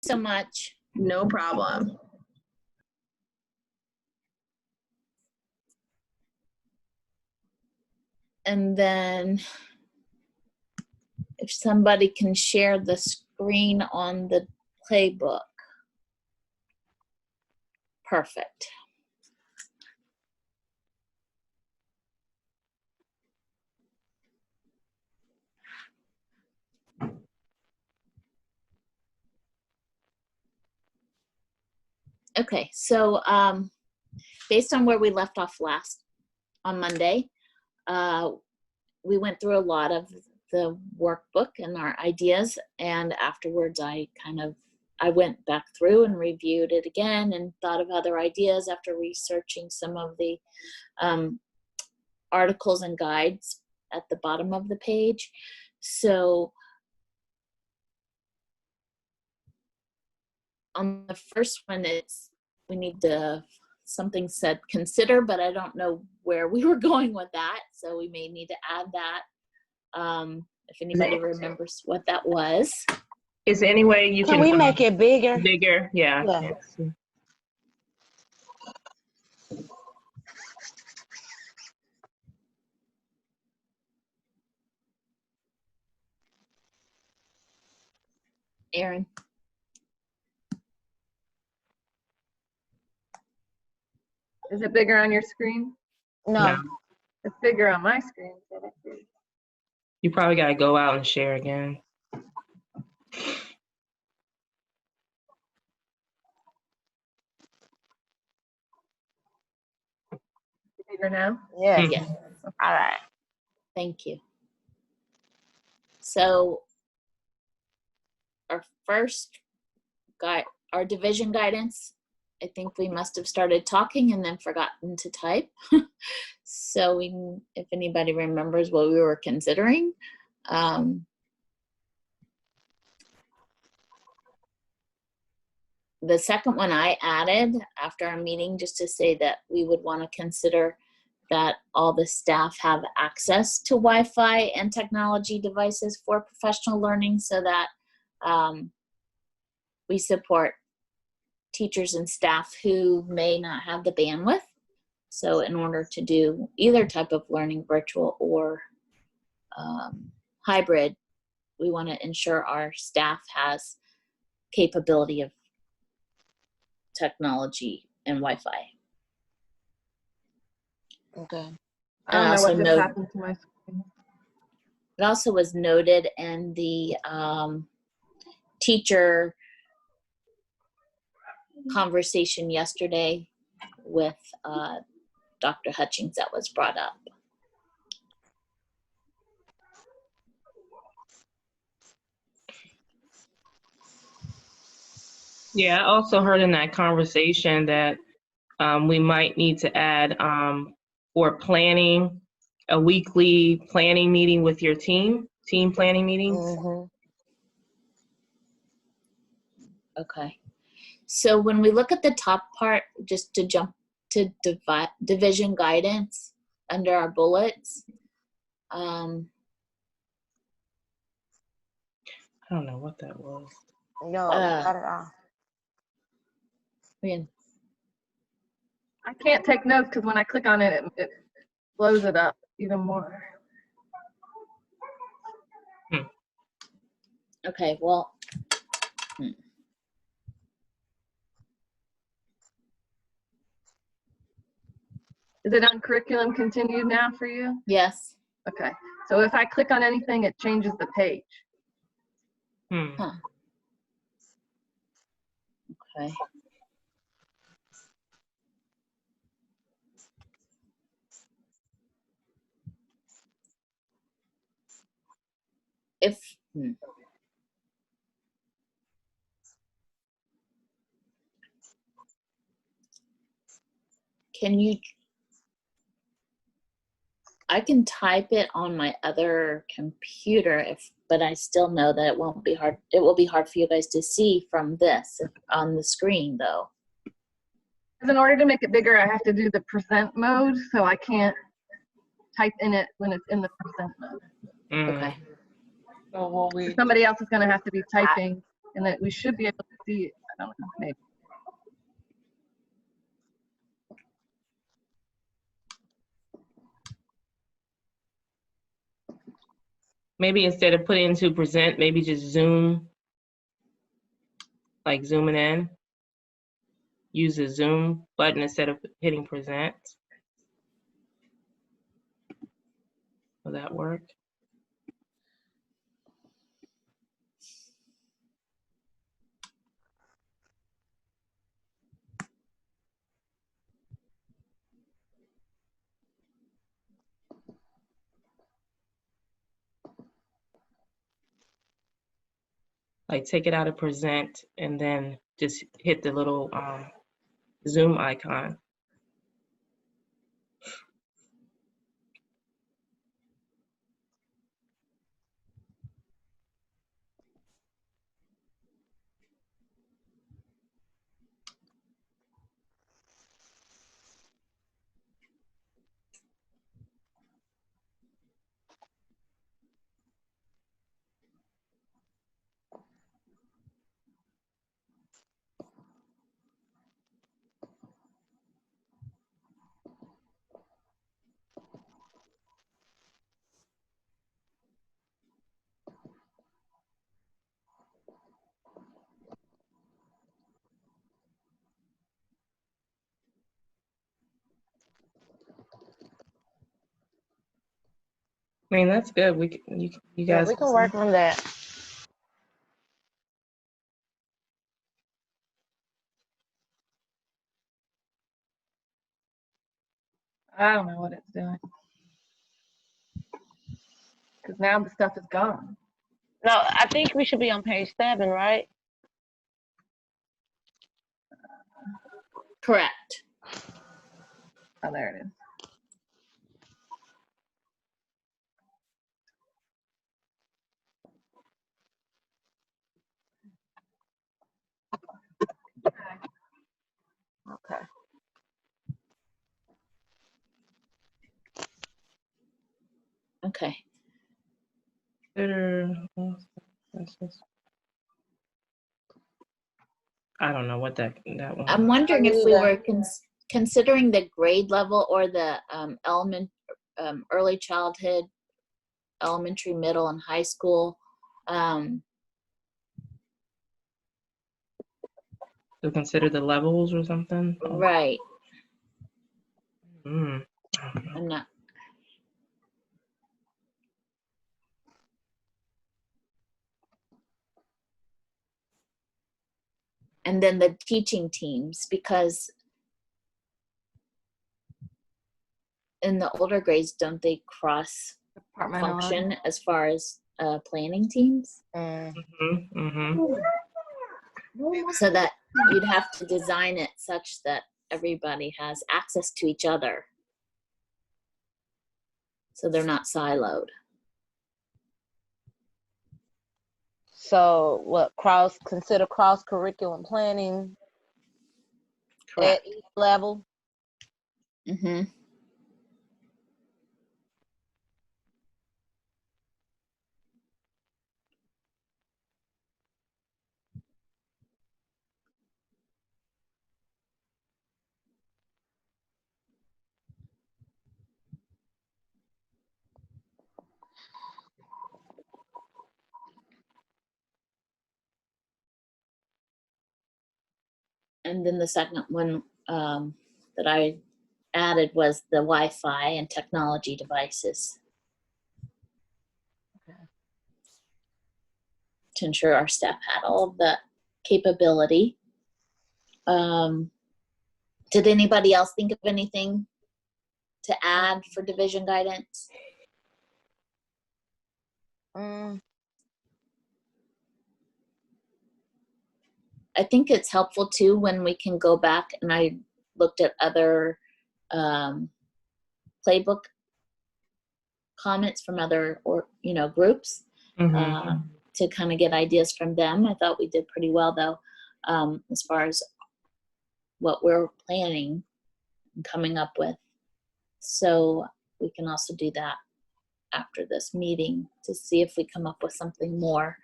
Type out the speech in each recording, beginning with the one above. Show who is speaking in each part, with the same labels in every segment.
Speaker 1: so much.
Speaker 2: No problem.
Speaker 1: And then if somebody can share the screen on the playbook. Perfect. Okay, so based on where we left off on Monday, we went through a lot of the workbook and our ideas, and afterwards I went back through and reviewed it again and thought of other ideas after researching some of the articles and guides at the bottom of the page. So on the first one, we need to, something said consider, but I don't know where we were going with that, so we may need to add that. If anybody remembers what that was.
Speaker 3: Is there any way you can
Speaker 4: we make it bigger?
Speaker 3: Bigger, yeah.
Speaker 1: Aaron.
Speaker 5: Is it bigger on your screen?
Speaker 4: No.
Speaker 5: It's bigger on my screen.
Speaker 3: You probably gotta go out and share again.
Speaker 5: Bigger now?
Speaker 4: Yeah.
Speaker 1: Yeah.
Speaker 4: All right.
Speaker 1: Thank you. So our first guide, our division guidance, I think we must have started talking and then forgotten to type. So if anybody remembers what we were considering. The second one I added after our meeting, just to say that we would want to consider that all the staff have access to Wi-Fi and technology devices for professional learning, so that we support teachers and staff who may not have the bandwidth. So in order to do either type of learning, virtual or hybrid, we want to ensure our staff has capability of technology and Wi-Fi.
Speaker 4: Okay.
Speaker 5: I don't know what just happened to my screen.
Speaker 1: It also was noted in the teacher conversation yesterday with Dr. Hutchings that was brought up.
Speaker 3: Yeah, I also heard in that conversation that we might need to add for planning, a weekly planning meeting with your team planning meetings.
Speaker 4: Mm-hmm.
Speaker 1: Okay. So when we look at the top part, just to jump to division guidance under our bullets.
Speaker 3: I don't know what that was.
Speaker 4: No, not at all.
Speaker 5: I can't take notes because when I click on it, it blows it up even more.
Speaker 1: Okay, well.
Speaker 5: Is it on curriculum continued now for you?
Speaker 1: Yes.
Speaker 5: Okay, so if I click on anything, it changes the page.
Speaker 1: Huh. Okay. I can type it on my other computer, but I still know that it won't be hard. It will be hard for you guys to see from this on the screen, though.
Speaker 5: Because in order to make it bigger, I have to do the % mode, so I can't type in it when it's in the % mode.
Speaker 1: Okay.
Speaker 4: So
Speaker 5: Somebody else is going to have to be typing and that we should be able to see it. I don't know, maybe.
Speaker 3: Maybe instead of putting into present, maybe just zoom, like zooming in. Use the zoom button instead of hitting present. Will that work? Like take it out of present and then just hit the little zoom icon. I mean, that's good. You
Speaker 4: Yeah,
Speaker 3: guys
Speaker 4: we can work on that.
Speaker 5: I don't know what it's doing. Because now the stuff is gone.
Speaker 4: No, I think we should be on page 7, right?
Speaker 1: Correct.
Speaker 5: Oh, there it is.
Speaker 4: Okay.
Speaker 1: Okay.
Speaker 3: I don't know what that one.
Speaker 1: I'm wondering if we
Speaker 4: either.
Speaker 1: were considering the grade level or the early childhood, elementary, middle, and high school.
Speaker 3: To consider the levels or something.
Speaker 1: Right.
Speaker 3: Mm.
Speaker 1: I'm not. And then the teaching teams, because in the older grades, don't they cross
Speaker 5: Departmental.
Speaker 1: function as far as planning teams?
Speaker 4: Mm.
Speaker 1: So that you'd have to design it such that everybody has access to each other, so they're not siloed.
Speaker 4: So what, consider cross curriculum planning
Speaker 1: Correct.
Speaker 4: at each level?
Speaker 1: Mm-hmm. And then the second one that I added was the Wi-Fi and technology devices.
Speaker 4: Okay.
Speaker 1: To ensure our staff had all of the capability. Did anybody else think of anything to add for division guidance? I think it's helpful too when we can go back, and I looked at other playbook comments from other groups to kind of get ideas from them. I thought we did pretty well though, as far as what we're planning and coming up with. So we can also do that after this meeting to see if we come up with something more.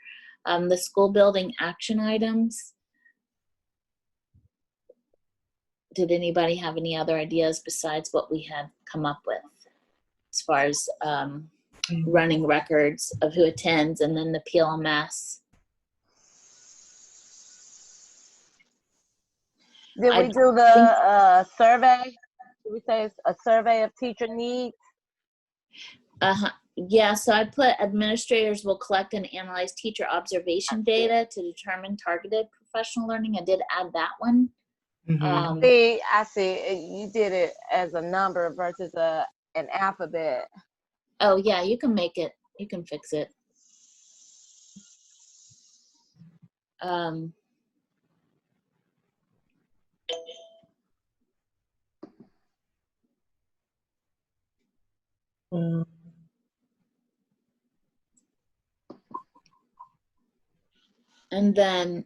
Speaker 1: The school building action items. Did anybody have any other ideas besides what we had come up with as far as running records of who attends and then the PLMS?
Speaker 4: Did
Speaker 1: I
Speaker 4: we do the survey? Did we say it's a survey of teacher needs?
Speaker 1: Yeah, so I put administrators will collect and analyze teacher observation data to determine targeted professional learning. I did add that one.
Speaker 3: Mhm.
Speaker 4: See, I see. You did it as a number versus an alphabet.
Speaker 1: Oh yeah, you can make it, you can fix it.
Speaker 3: Mm.
Speaker 1: And then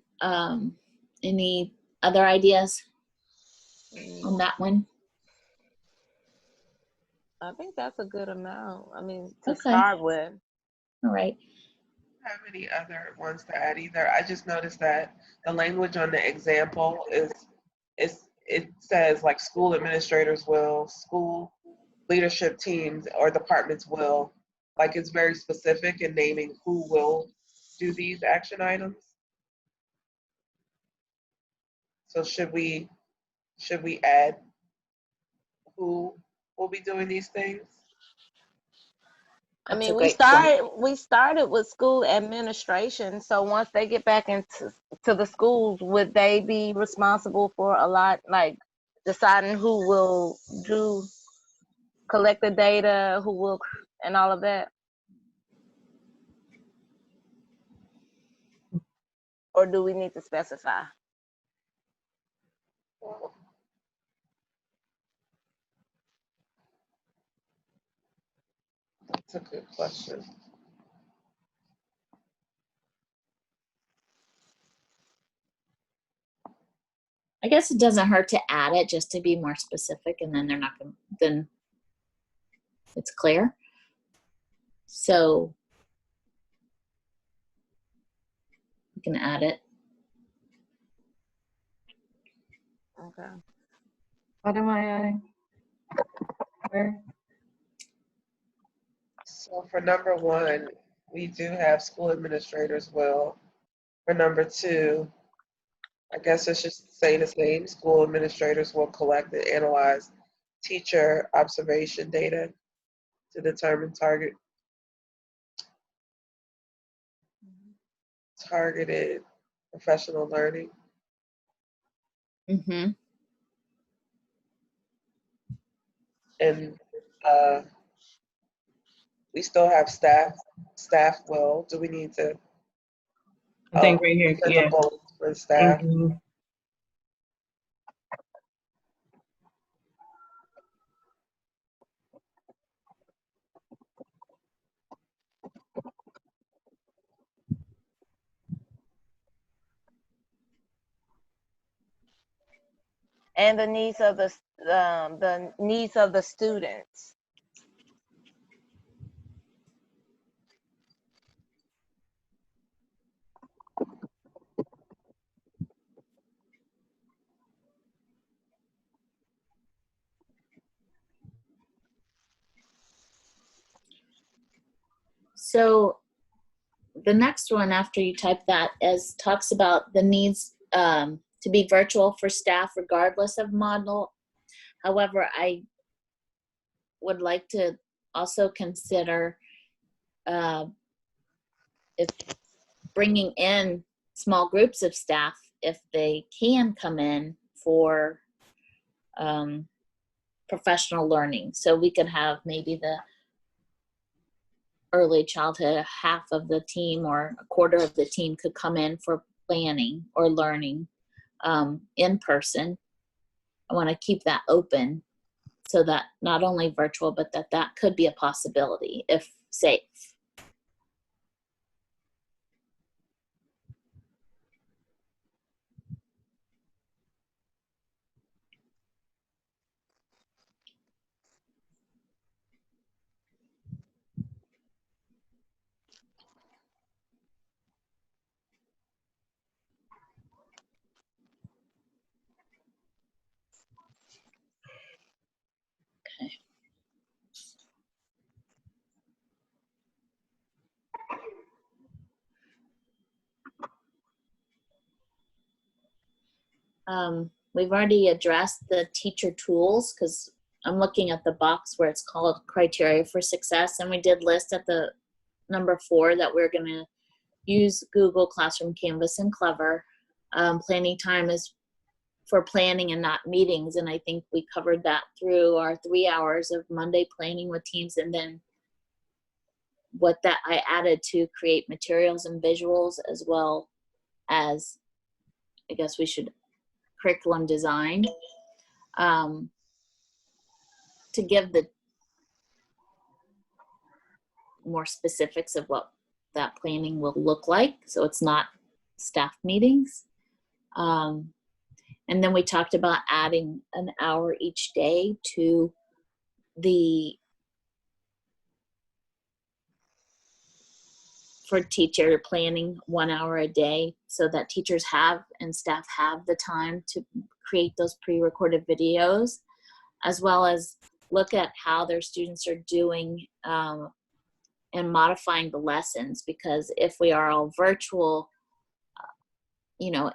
Speaker 1: any other ideas on that one?
Speaker 4: I think that's a good amount. I mean, to
Speaker 1: Okay.
Speaker 4: start with.
Speaker 1: All right.
Speaker 2: Have any other ones to add either. I just noticed that the language on the example is it says like school administrators will, school leadership teams or departments will, like it's very specific in naming who will do these action items. So should we add who will be doing these things?
Speaker 4: I
Speaker 1: That's
Speaker 4: mean,
Speaker 1: a great point.
Speaker 4: we started with school administration. So once they get back into the schools, would they be responsible for a lot, like deciding who will collect the data, who will, and all of that? Or do we need to specify?
Speaker 2: Well, that's a good question.
Speaker 1: I guess it doesn't hurt to add it just to be more specific, and then they're not going. Then it's clear. So you can add it.
Speaker 4: Okay.
Speaker 5: What am I adding? Where?
Speaker 2: So for number one, we do have school administrators will. For number two, I guess it's just saying the same. School administrators will collect and analyze teacher observation data to determine targeted professional learning.
Speaker 1: Mm-hmm.
Speaker 2: And we still have staff. Staff will. Do we need to?
Speaker 3: I think right here,
Speaker 2: send
Speaker 3: yeah.
Speaker 2: a bullet for staff.
Speaker 3: Mhm.
Speaker 4: And the needs of the students.
Speaker 1: So the next one after you type that is talks about the needs to be virtual for staff regardless of model. However, I would like to also consider if bringing in small groups of staff if they can come in for professional learning. So we could have maybe the early childhood, half of the team or a quarter of the team could come in for planning or learning in person. I want to keep that open so that not only virtual, but that could be a possibility if safe. We've already addressed the teacher tools because I'm looking at the box where it's called criteria for success, and we did list at the number 4 that we're going to use Google Classroom, Canvas, and Clever. Planning time is for planning and not meetings, and I think we covered that through our 3 hours of Monday planning with teams, and then what that I added to create materials and visuals, as well as, I guess we should, curriculum design, to give the more specifics of what that planning will look like, so it's not staff meetings. And then we talked about adding an hour each day to for teacher planning, 1 hour a day, so that teachers have and staff have the time to create those pre-recorded videos, as well as look at how their students are doing and modifying the lessons, because if we are all virtual,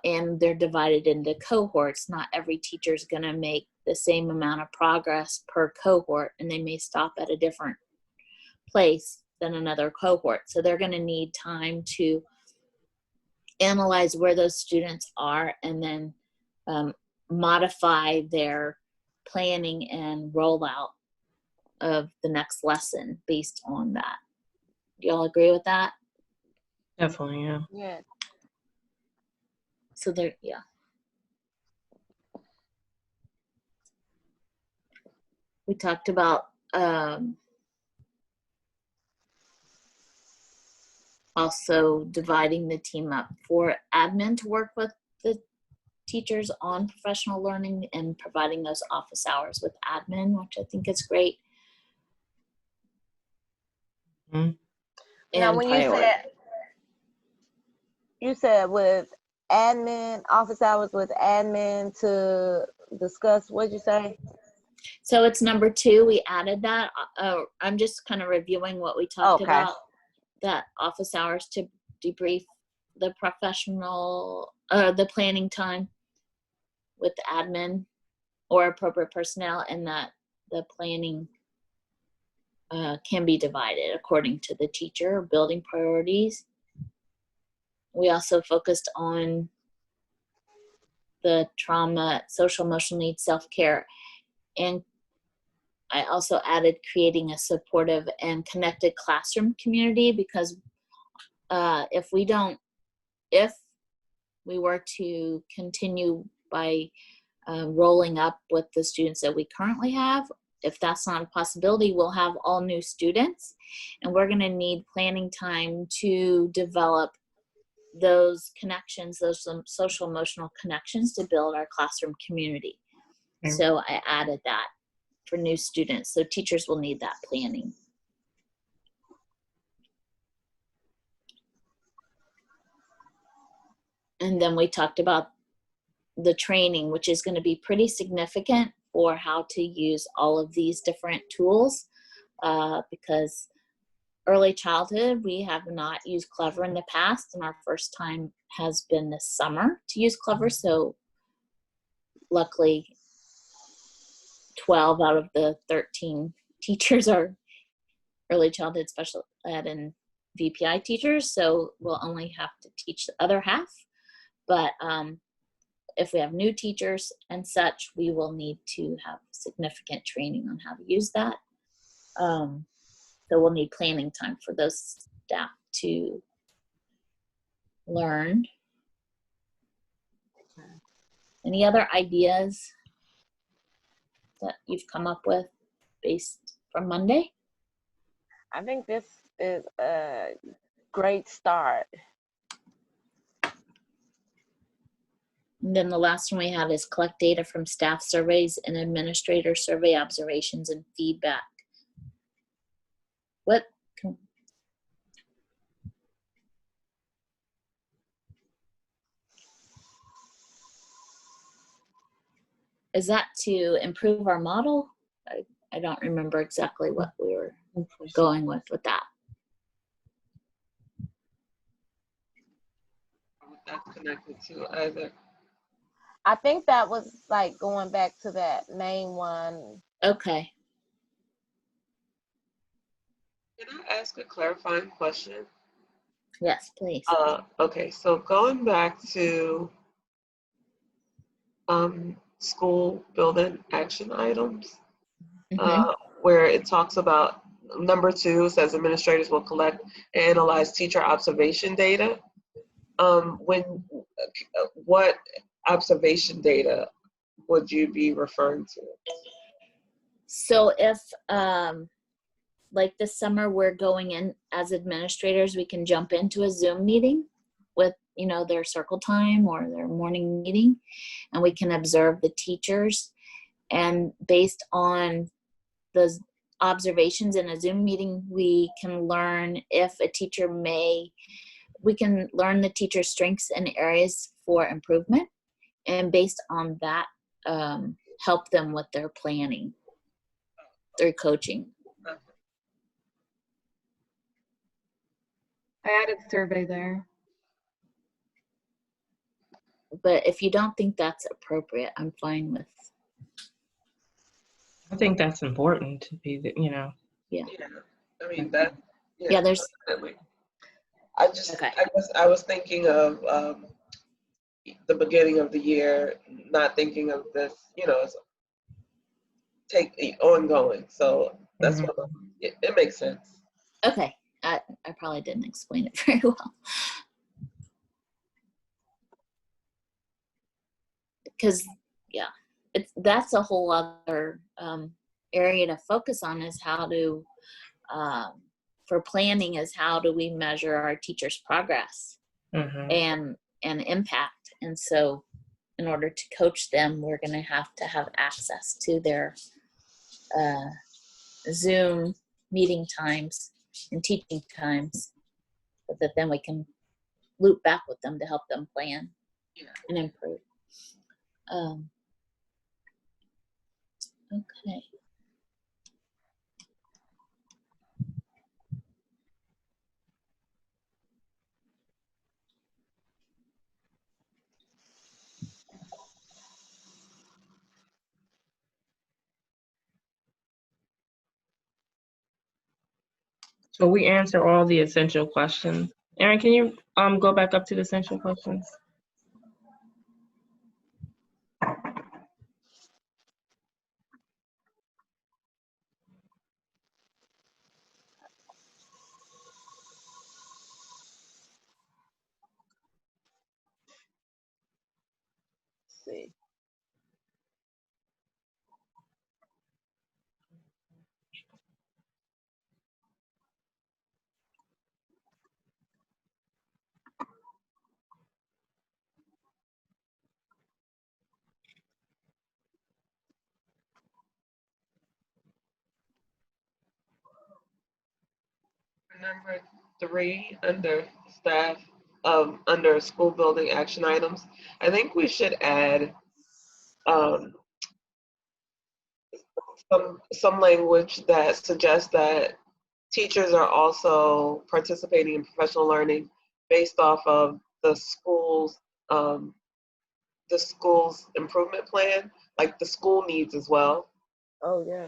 Speaker 1: and they're divided into cohorts, not every teacher is going to make the same amount of progress per cohort, and they may stop at a different place than another cohort. So they're going to need time to analyze where those students are and then modify their planning and rollout of the next lesson based on that. Do y'all agree with that?
Speaker 3: Definitely, yeah.
Speaker 4: Yeah.
Speaker 1: So there, yeah. We talked about also dividing the team up for admin to work with the teachers on professional learning and providing those office hours with admin, which I think is great.
Speaker 3: Mm-hmm.
Speaker 4: Now,
Speaker 1: And
Speaker 4: when
Speaker 1: priority.
Speaker 4: you said with admin, office hours with admin to discuss, what'd you say?
Speaker 1: So it's number 2. We added that. I'm just kind of reviewing what we talked
Speaker 4: Okay.
Speaker 1: about. That office hours to debrief the the planning time with the admin or appropriate personnel, and that the planning can be divided according to the teacher, building priorities. We also focused on the trauma, social emotional needs, self-care, and I also added creating a supportive and connected classroom community, because if we were to continue by rolling up with the students that we currently have, if that's not a possibility, we'll have all new students, and we're going to need planning time to develop those connections, those social emotional connections to build our classroom community.
Speaker 3: Okay.
Speaker 1: So I added that for new students. So teachers will need that planning. And then we talked about the training, which is going to be pretty significant for how to use all of these different tools, because early childhood, we have not used Clever in the past, and our first time has been this summer to use Clever. So luckily, 12 out of the 13 teachers are early childhood special ed and VPI teachers, so we'll only have to teach the other half. But if we have new teachers and such, we will need to have significant training on how to use that. So we'll need planning time for those staff to learn. Any other ideas that you've come up with based from Monday?
Speaker 4: I think this is a great start.
Speaker 1: And then the last one we have is collect data from staff surveys and administrator survey observations and feedback. What is that, to improve our model? I don't remember exactly what we were going with that.
Speaker 2: That's connected to either.
Speaker 4: I think that was like going back to that main one.
Speaker 1: Okay.
Speaker 2: Can I ask a clarifying question?
Speaker 1: Yes, please.
Speaker 2: Okay, so going back to school building action items,
Speaker 1: Mhm.
Speaker 2: where it talks about number 2 says administrators will collect and analyze teacher observation data. What observation data would you be referring to?
Speaker 1: So if like this summer we're going in as administrators, we can jump into a Zoom meeting with, you know, their circle time or their morning meeting, and we can observe the teachers. And based on those observations in a Zoom meeting, we can learn if a teacher we can learn the teacher's strengths and areas for improvement. And based on that, help them with their planning through coaching.
Speaker 5: I added survey there.
Speaker 1: But if you don't think that's appropriate, I'm fine with.
Speaker 3: I think that's important to be,
Speaker 2: Yeah, I mean that.
Speaker 1: Yeah, there's.
Speaker 2: Definitely.
Speaker 1: Okay.
Speaker 2: I was thinking of the beginning of the year, not thinking of this, as ongoing. So that's
Speaker 3: Mhm.
Speaker 2: what it makes sense.
Speaker 1: Okay. I probably didn't explain it very well. Because, yeah, that's a whole other area to focus on, is how to, for planning, is how do we measure our teachers' progress
Speaker 3: Mhm.
Speaker 1: and impact. And so in order to coach them, we're going to have access to their Zoom meeting times and teaching times, so that then we can loop back with them to help them plan and improve. Okay.
Speaker 3: So we answer all the essential questions. Erin, can you go back up to the essential questions?
Speaker 4: Let's see.
Speaker 2: Number 3 under staff, under school building action items, I think we should add some language that suggests that teachers are also participating in professional learning based off of um, the school's improvement plan, like the school needs as well.
Speaker 4: Oh yeah.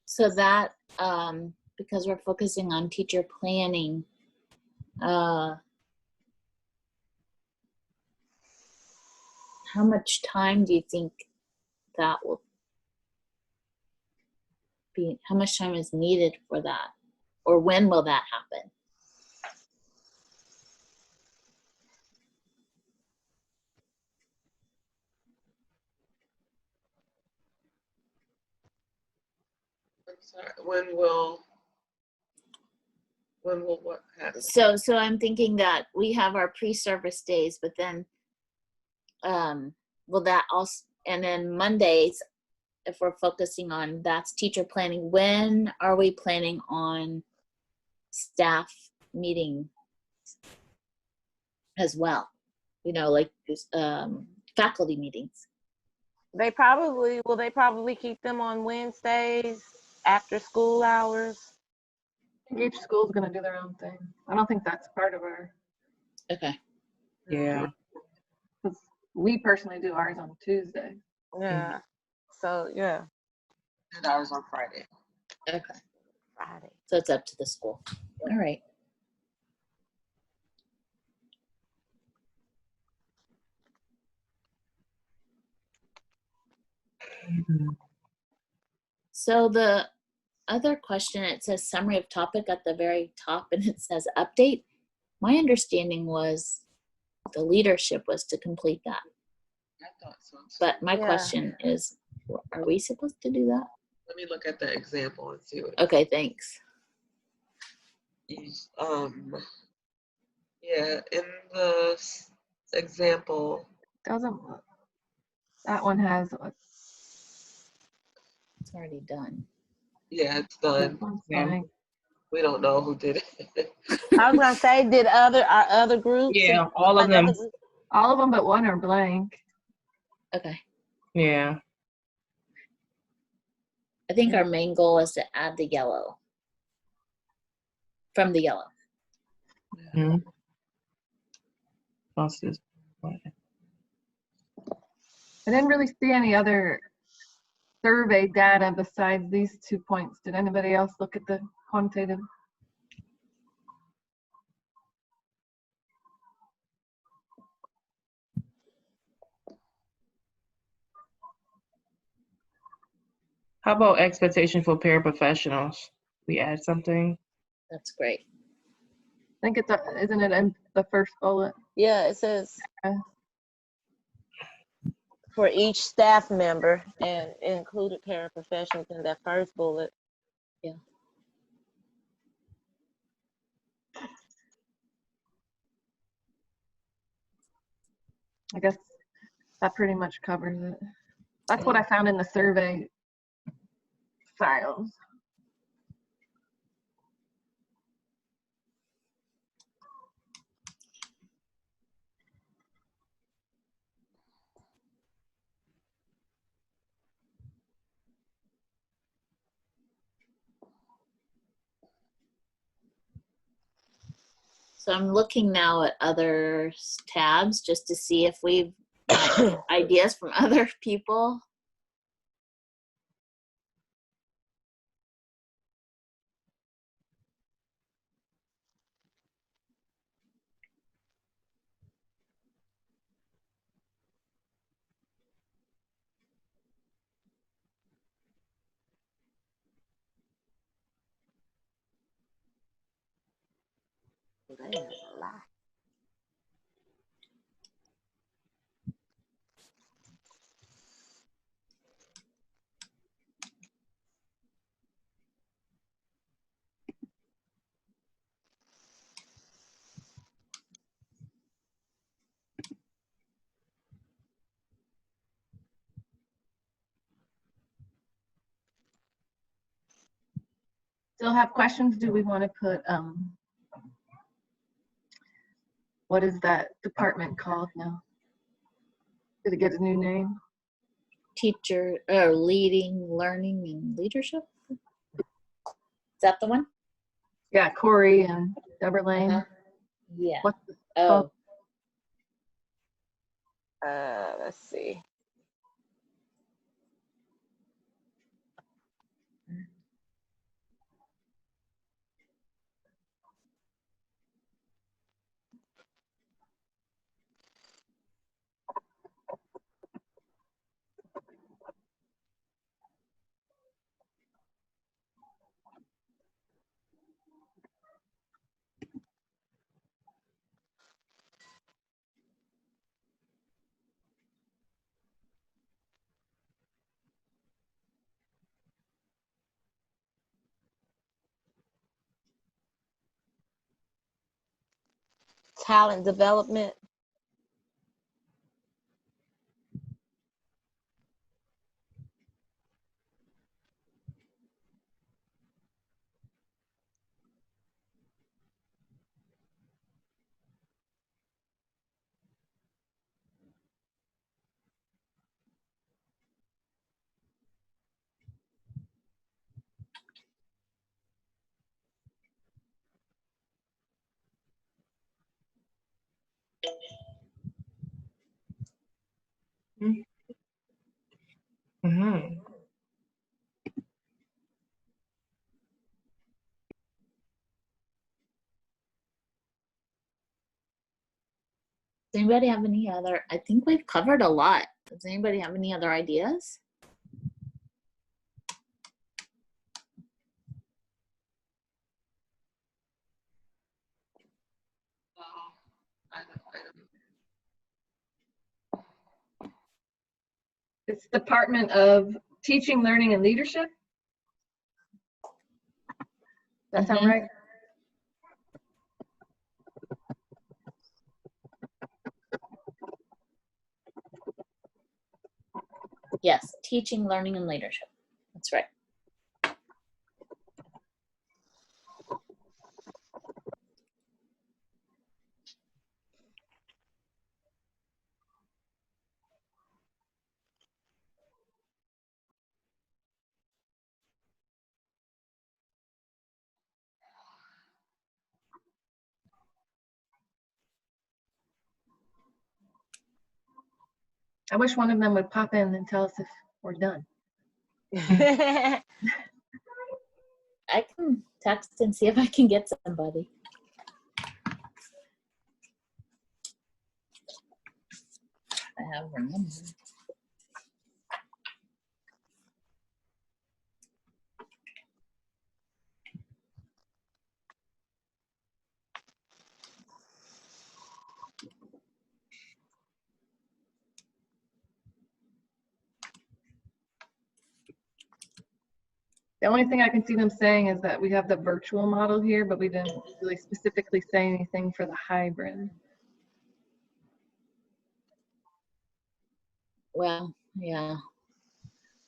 Speaker 1: So that, because we're focusing on teacher planning, how much time do you think that will be? How much time is needed for that? Or when will that happen?
Speaker 2: I'm sorry, when will When will what happen?
Speaker 1: So I'm thinking that we have our pre-service days, but then, will that also, and then Mondays, if we're focusing on that's teacher planning, when are we planning on staff meeting as well? You know, like faculty meetings.
Speaker 4: They probably keep them on Wednesdays after school hours.
Speaker 5: I think each school's gonna do their own thing. I don't think that's part of our,
Speaker 1: Okay.
Speaker 3: Yeah.
Speaker 5: because we personally do ours on Tuesday.
Speaker 4: Yeah. So yeah,
Speaker 2: And ours on Friday.
Speaker 1: Okay.
Speaker 4: Friday.
Speaker 1: So it's up to the school. All right. So the other question, it says summary of topic at the very top and it says update. My understanding was the leadership was to complete that.
Speaker 2: I thought so.
Speaker 1: But my
Speaker 4: Yeah.
Speaker 1: question is, are we supposed to do that?
Speaker 2: Let me look at the example and see what.
Speaker 1: Okay, thanks.
Speaker 2: Yeah, in the example,
Speaker 5: Doesn't, that one has,
Speaker 1: It's already done.
Speaker 2: yeah, it's
Speaker 5: this
Speaker 2: done.
Speaker 5: one's
Speaker 3: Yeah.
Speaker 5: blank.
Speaker 2: We don't know who did it.
Speaker 4: I was gonna say, did our other groups?
Speaker 3: Yeah, all of them.
Speaker 5: All of them but one are blank.
Speaker 1: Okay.
Speaker 3: Yeah.
Speaker 1: I think our main goal is to add the yellow. From the yellow.
Speaker 3: Mhm. Buses.
Speaker 5: I didn't really see any other survey data besides these 2 points. Did anybody else look at the quantitative?
Speaker 3: How about expectation for paraprofessionals? We add something.
Speaker 1: That's great.
Speaker 5: I think it's, isn't it in the first bullet?
Speaker 4: Yeah, it says
Speaker 5: Yeah.
Speaker 4: for each staff member and included paraprofessionals in that first bullet.
Speaker 5: I guess that pretty much covers it. That's what I found in the survey files.
Speaker 1: So I'm looking now at other tabs just to see if we've got ideas from other people.
Speaker 5: Still have questions? Do we want to put, what is that department called now? Did it get a new name?
Speaker 1: Teacher or leading, learning, and leadership. Is that the one?
Speaker 5: Yeah, Corey and Deborah Lane.
Speaker 1: Uh-huh. Yeah.
Speaker 5: What's the,
Speaker 1: Oh,
Speaker 4: Let's see. talent development.
Speaker 3: Mhm.
Speaker 1: Does anybody have any other? I think we've covered a lot. Does anybody have any other ideas?
Speaker 5: It's Department of Teaching, Learning, and Leadership. That sound
Speaker 1: Mhm.
Speaker 5: right?
Speaker 1: Yes, teaching, learning, and leadership. That's right.
Speaker 5: I wish one of them would pop in and tell us if we're done.
Speaker 1: I can text and see if I can get somebody. I have her number.
Speaker 5: The only thing I can see them saying is that we have the virtual model here, but we didn't really specifically say anything for the hybrid.
Speaker 1: Well, yeah.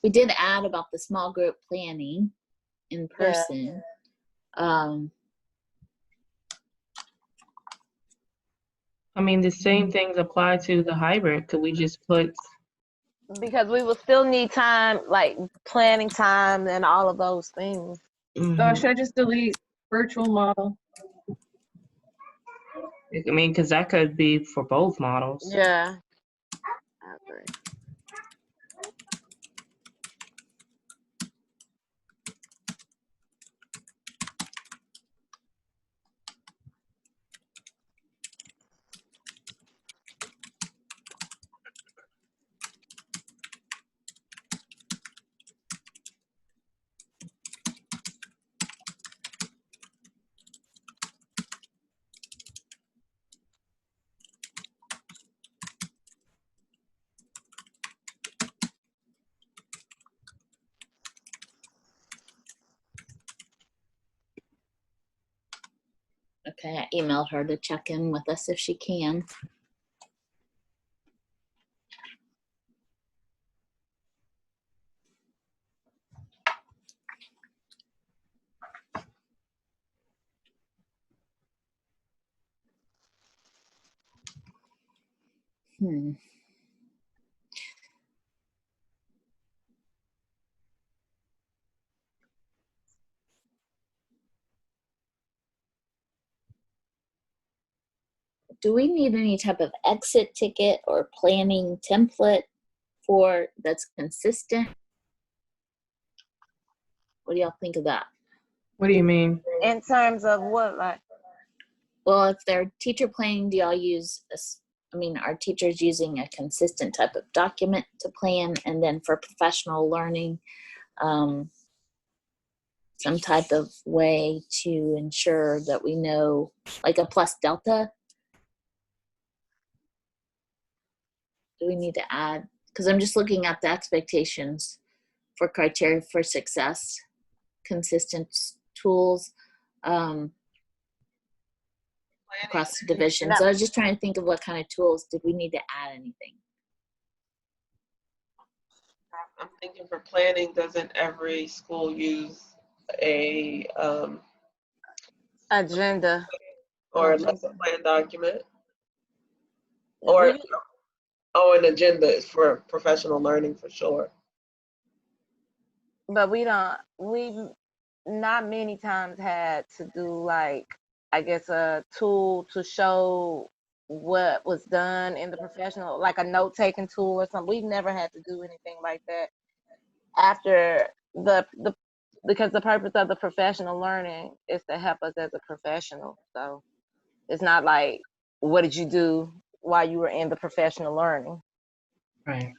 Speaker 1: We did add about the small group planning in person.
Speaker 3: I mean, the same things apply to the hybrid. Could we just put,
Speaker 4: Because we will still need time, like planning time and all of those things.
Speaker 5: So should I just delete virtual model?
Speaker 3: I mean, because that could be for both models.
Speaker 4: Yeah. I agree.
Speaker 1: Okay, I emailed her to check in with us if she can. Hmm. Do we need any type of exit ticket or planning template for that's consistent? What do y'all think of that?
Speaker 3: What do you mean?
Speaker 4: In terms of what, like,
Speaker 1: Well, if they're teacher planning, do y'all use, I mean, are teachers using a consistent type of document to plan? And then for professional learning, some type of way to ensure that we know, like a plus delta? Do we need to add? Because I'm just looking at the expectations for criteria for success, consistent tools. across the division. So I was just trying to think of what kind of tools, did we need to add anything?
Speaker 2: I'm thinking for planning, doesn't every school use a
Speaker 4: Agenda.
Speaker 2: or a lesson plan document?
Speaker 4: We-
Speaker 2: Or an agenda is for professional learning for sure.
Speaker 4: But we've not many times had to do like, I guess, a tool to show what was done in the professional, like a note-taking tool or something. We've never had to do anything like that after because the purpose of the professional learning is to help us as a professional. So it's not like, what did you do while you were in the professional learning?
Speaker 3: Right.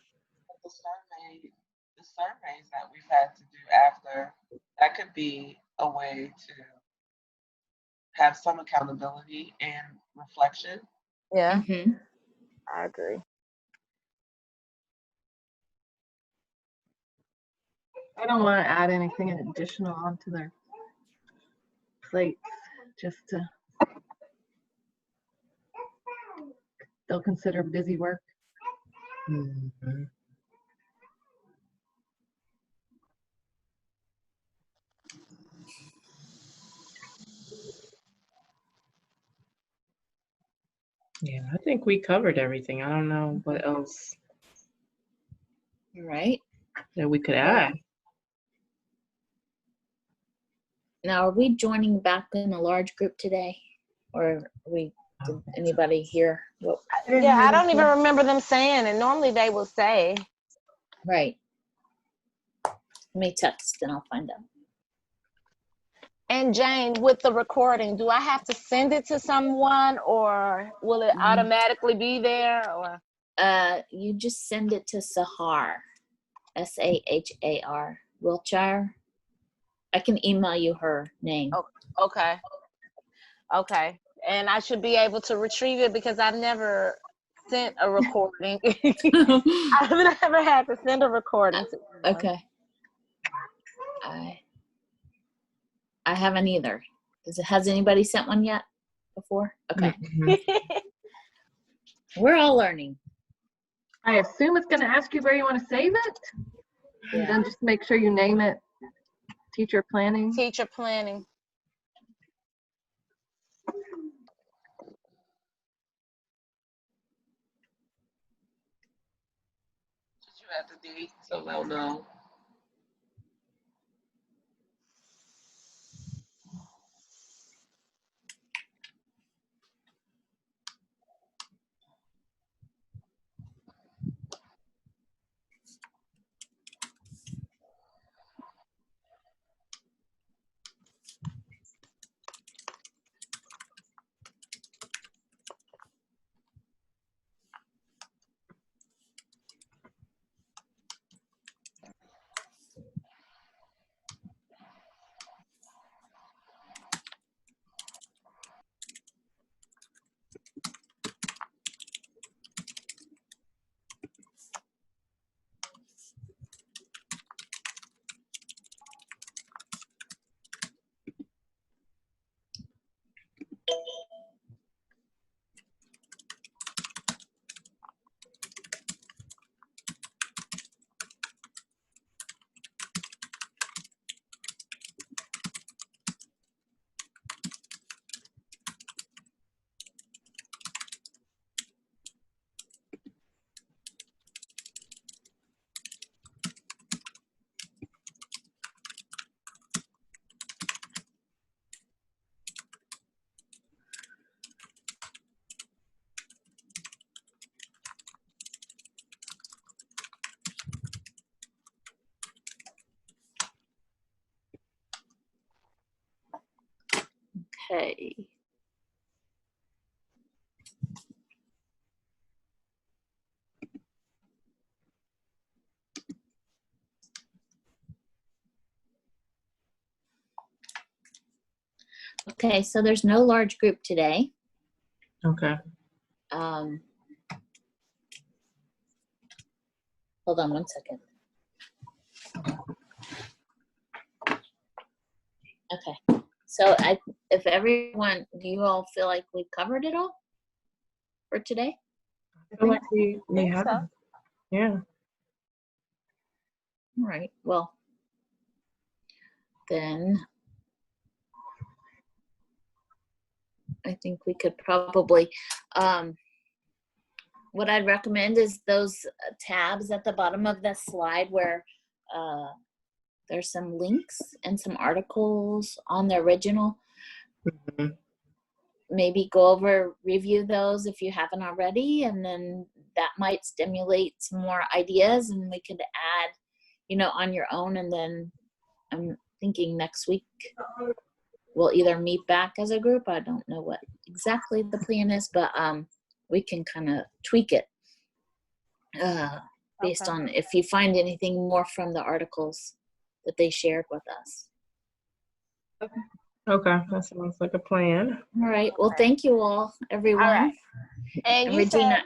Speaker 2: The surveys that we've had to do after, that could be a way to have some accountability and reflection.
Speaker 4: Yeah,
Speaker 1: Mhm.
Speaker 4: I agree.
Speaker 5: I don't want to add anything additional onto their plates, just to, they'll consider busy work.
Speaker 3: Mhm. Yeah, I think we covered everything. I don't know what else
Speaker 1: All right.
Speaker 3: that we could add.
Speaker 1: Now, are we joining back in a large group today? Or did anybody hear what?
Speaker 4: Yeah, I don't even remember them saying it. Normally they will say.
Speaker 1: Right. Let me text and I'll find out.
Speaker 4: And Jane, with the recording, do I have to send it to someone, or will it automatically be there? Or
Speaker 1: You just send it to Sahar, Sahar, Wiltshire. I can email you her name.
Speaker 4: okay, okay, and I should be able to retrieve it because I've never sent a recording. I've never had to send a recording to anyone.
Speaker 1: Okay. I haven't either. Has anybody sent one yet before? Okay.
Speaker 3: Mhm.
Speaker 1: We're all learning.
Speaker 5: I assume it's going to ask you where you want to save it. And
Speaker 1: Yeah.
Speaker 5: then just make sure you name it teacher planning.
Speaker 4: Teacher planning.
Speaker 2: Did you add the date so they'll know?
Speaker 1: Okay. Okay, so there's no large group today.
Speaker 3: Okay.
Speaker 1: Hold on one second. Okay, so if everyone, do you all feel like we covered it all for today?
Speaker 3: I feel like we
Speaker 4: think
Speaker 3: have.
Speaker 4: so.
Speaker 3: Yeah.
Speaker 1: All right, well, then I think we could probably, what I'd recommend is those tabs at the bottom of the slide where there's some links and some articles on the original.
Speaker 3: Mhm.
Speaker 1: Maybe go over, review those if you haven't already, and then that might stimulate some more ideas, and we could add, on your own. And then I'm thinking next week we'll either meet back as a group. I don't know what exactly the plan is, but we can kind of tweak it based
Speaker 4: Okay.
Speaker 1: on if you find anything more from the articles that they shared with us.
Speaker 3: Okay, that sounds like a plan.
Speaker 1: All right. Well, thank you all, everyone.
Speaker 4: All right. And
Speaker 1: And
Speaker 4: you
Speaker 1: Regina,
Speaker 4: said,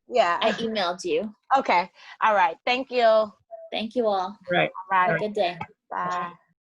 Speaker 4: yeah.
Speaker 1: I emailed you.
Speaker 4: Okay. All right. Thank you. All
Speaker 1: Thank you all.
Speaker 3: Right.
Speaker 4: right.
Speaker 1: Have a good day.
Speaker 4: Bye.